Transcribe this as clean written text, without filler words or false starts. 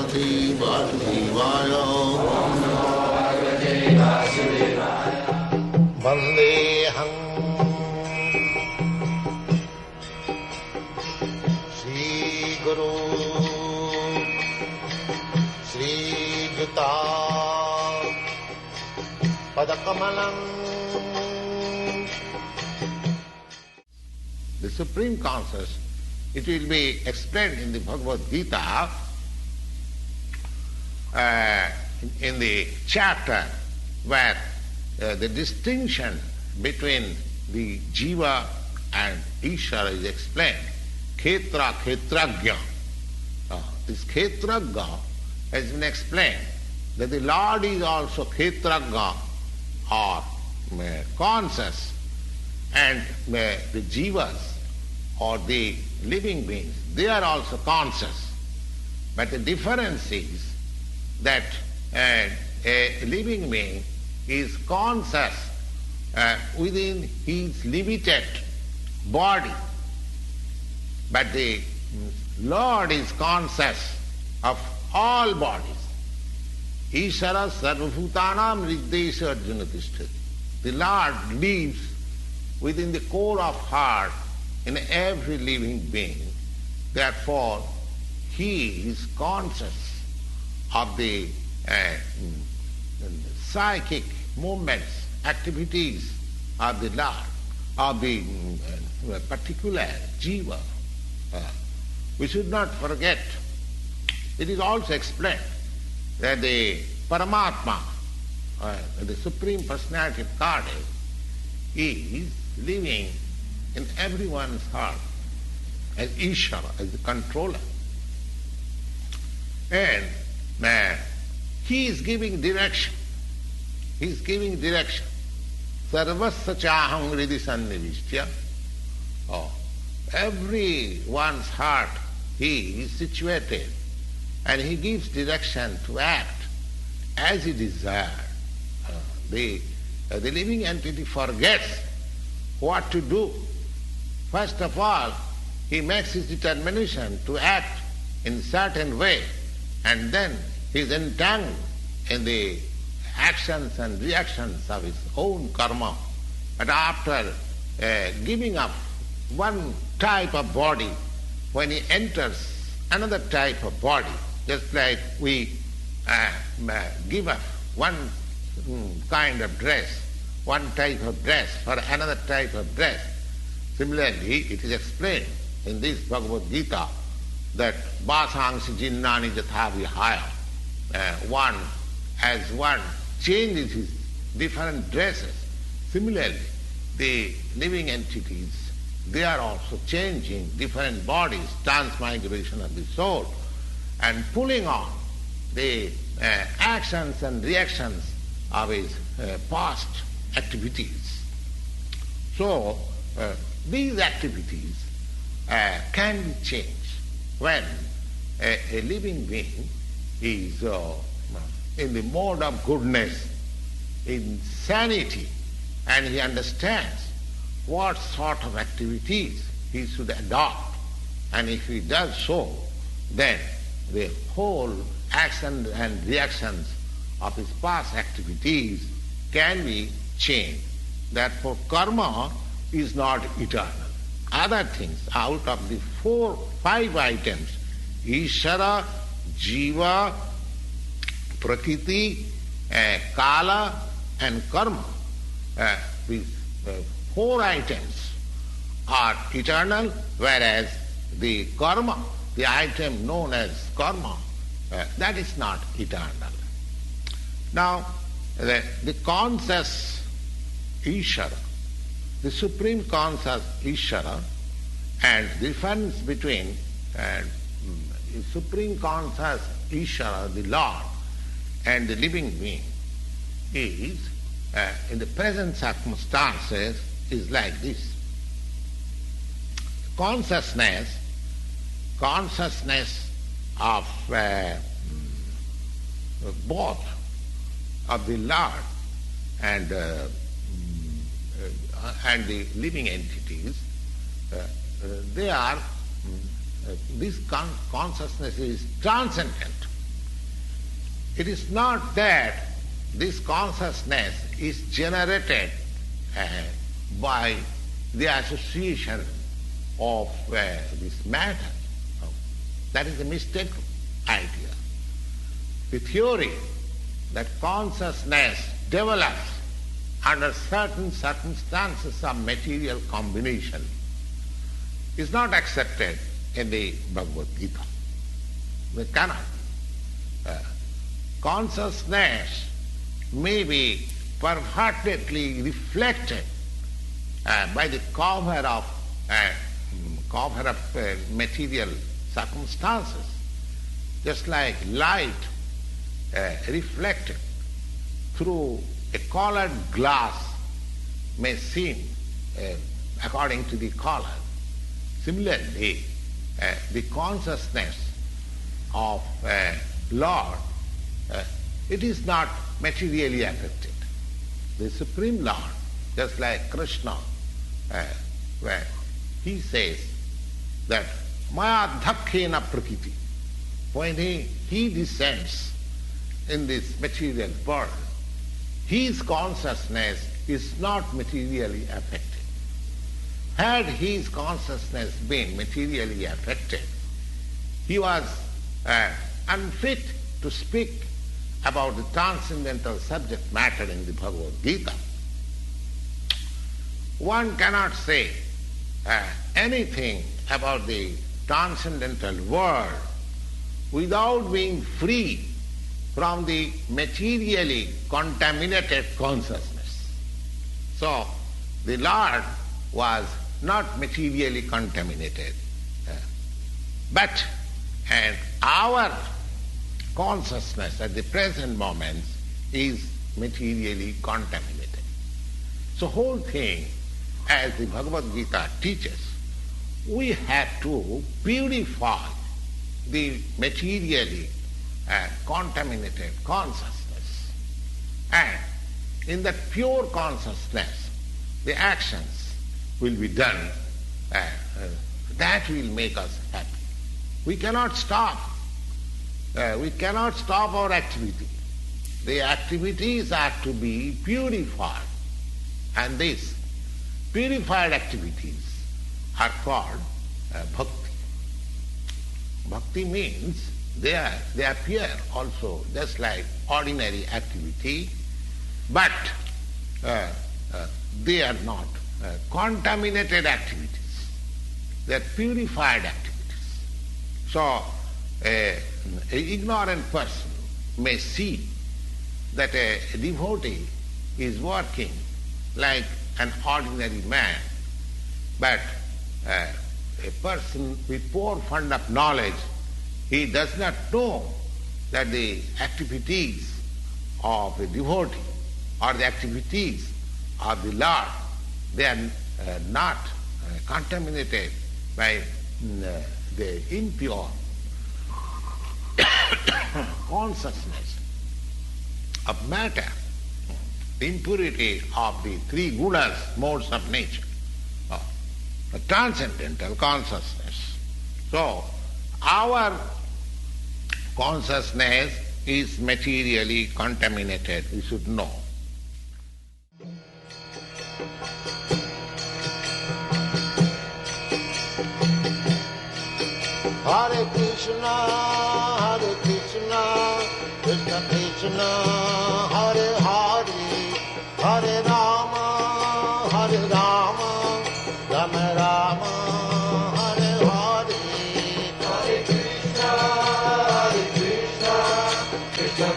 Parvati Vasudevaya. Vandeham Shri Guru Shri Juta Padakamalam. The Supreme Consciousness, it will be explained in the Bhagavad Gita in the chapter where the distinction between the Jiva and Ishvara is explained. Khetra, Khetragya. This Khetragya has been explained that the Lord is also Khetragya or conscious, and the Jivas or the living beings, they are also conscious. But the difference is that a living being is conscious within his limited body, but the Lord is conscious of all bodies. Ishara sarvabhutanam riddesha arjuna tishtati. The Lord lives within the core of heart in every living being. Therefore, he is conscious of the psychic movements, activities of the Lord, of the particular Jiva. We should not forget, it is also explained that the Paramatma, the Supreme Personality of Godhead, is living in everyone's heart as Ishvara, as the controller. And he is giving direction. He is giving direction. Sarvasya chaham hridi sannivishya. Everyone's heart he is situated, and he gives direction to act as he desires. The living entity forgets what to do. First of all, he makes his determination to act in a certain way, and then he is entangled in the actions and reactions of his own karma. But after giving up one type of body, when he enters another type of body, just like we give up one kind of dress, one type of dress for another type of dress. Similarly, it is explained in this Bhagavad Gita that Vasangsi jinnani jatha vihaya. As one changes his different dresses, similarly, the living entities, they are also changing different bodies, transmigration of the soul, and pulling on the actions and reactions of his past activities. So, these activities can be changed when a living being is in the mode of goodness, in sanity, and he understands what sort of activities he should adopt. And if he does so, then the whole action and reactions of his past activities can be changed. Therefore, karma is not eternal. Other things, out of the 5 items, Ishvara, Jiva, Prakriti, Kala and Karma, these 4 items are eternal, whereas the karma, the item known as karma, that is not eternal. Now, the conscious Ishvara, the supreme conscious Ishvara, and the difference between the supreme conscious Ishvara, the Lord, and the living being is, in the present circumstances, is like this. Consciousness of both of the Lord and the living entities, they are, this consciousness is transcendent. It is not that this consciousness is generated by the association of this matter. No. That is a mistaken idea. The theory that consciousness develops under certain circumstances of material combination is not accepted in the Bhagavad Gita. They cannot. Consciousness may be perfectly reflected by the cover of material circumstances, just like light reflected through a colored glass may seem according to the color. Similarly, the consciousness of Lord, it is not materially affected. The Supreme Lord, just like Krishna, where he says that Maya Dhakkena Prakriti, when he descends in this material world, his consciousness is not materially affected. Had his consciousness been materially affected, he was unfit to speak about the transcendental subject matter in the Bhagavad Gita. One cannot say anything about the transcendental world without being free from the materially contaminated consciousness. So the Lord was not materially contaminated, but and our consciousness at the present moment is materially contaminated. So whole thing, as the Bhagavad Gita teaches, we have to purify the materially contaminated consciousness. And in that pure consciousness, the actions will be done. That will make us happy. We cannot stop. We cannot stop our activity. The activities are to be purified. And these purified activities are called bhakti. Bhakti means they appear also just like ordinary activity, but they are not contaminated activities. They are purified activities. So an ignorant person may see that a devotee is working like an ordinary man, but a person with poor fund of knowledge, he does not know that the activities of a devotee or the activities of the Lord, they are not contaminated by the impure consciousness of matter, the impurity of the three gunas, modes of nature, the transcendental consciousness. So, our consciousness is materially contaminated, we should know. Hare Krishna, Krishna Krishna, Hare Hare, Hare Rama, Rama Rama, Hare Hare. Hare Krishna, Krishna